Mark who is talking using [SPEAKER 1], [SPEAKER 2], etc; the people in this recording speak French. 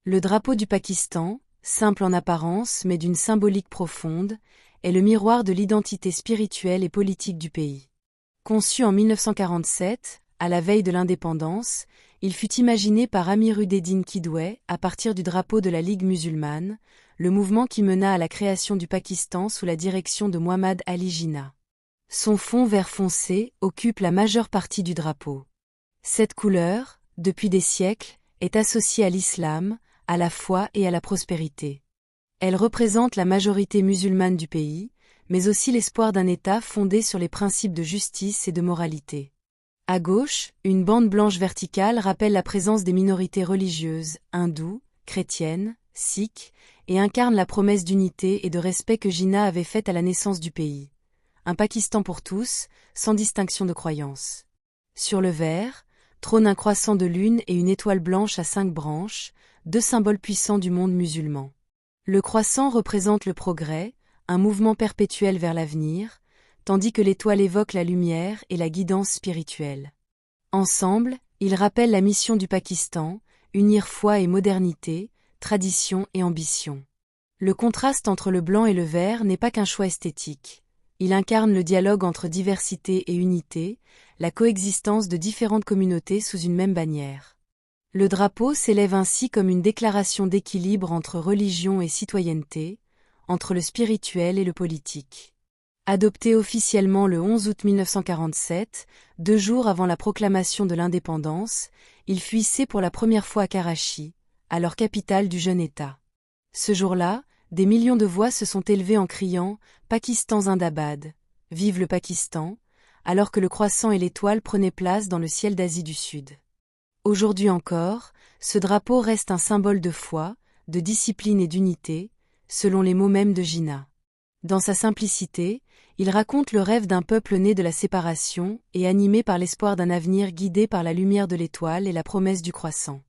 [SPEAKER 1] Le drapeau du Pakistan, simple en apparence mais d'une symbolique profonde, est le miroir de l'identité spirituelle et politique du pays. Conçu en 1947, à la veille de l'indépendance, il fut imaginé par Amiruddin Kidwai à partir du drapeau de la Ligue musulmane, le mouvement qui mena à la création du Pakistan sous la direction de Muhammad Ali Jinnah. Son fond vert foncé occupe la majeure partie du drapeau. Cette couleur, depuis des siècles, est associée à l'islam, à la foi et à la prospérité. Elle représente la majorité musulmane du pays, mais aussi l'espoir d'un État fondé sur les principes de justice et de moralité. À gauche, une bande blanche verticale rappelle la présence des minorités religieuses, hindoues, chrétiennes, sikhs, et incarne la promesse d'unité et de respect que Jinnah avait faite à la naissance du pays. Un Pakistan pour tous, sans distinction de croyance. Sur le vert, trône un croissant de lune et une étoile blanche à 5 branches, deux symboles puissants du monde musulman. Le croissant représente le progrès, un mouvement perpétuel vers l'avenir, tandis que l'étoile évoque la lumière et la guidance spirituelle. Ensemble, ils rappellent la mission du Pakistan, unir foi et modernité, tradition et ambition. Le contraste entre le blanc et le vert n'est pas qu'un choix esthétique. Il incarne le dialogue entre diversité et unité, la coexistence de différentes communautés sous une même bannière. Le drapeau s'élève ainsi comme une déclaration d'équilibre entre religion et citoyenneté, entre le spirituel et le politique. Adopté officiellement le 11 août 1947, 2 jours avant la proclamation de l'indépendance, il fut hissé pour la première fois à Karachi, alors capitale du jeune État. Ce jour-là, des millions de voix se sont élevées en criant « Pakistan Zindabad » « Vive le Pakistan », alors que le croissant et l'étoile prenaient place dans le ciel d'Asie du Sud. Aujourd'hui encore, ce drapeau reste un symbole de foi, de discipline et d'unité, selon les mots mêmes de Jinnah. Dans sa simplicité, il raconte le rêve d'un peuple né de la séparation et animé par l'espoir d'un avenir guidé par la lumière de l'étoile et la promesse du croissant.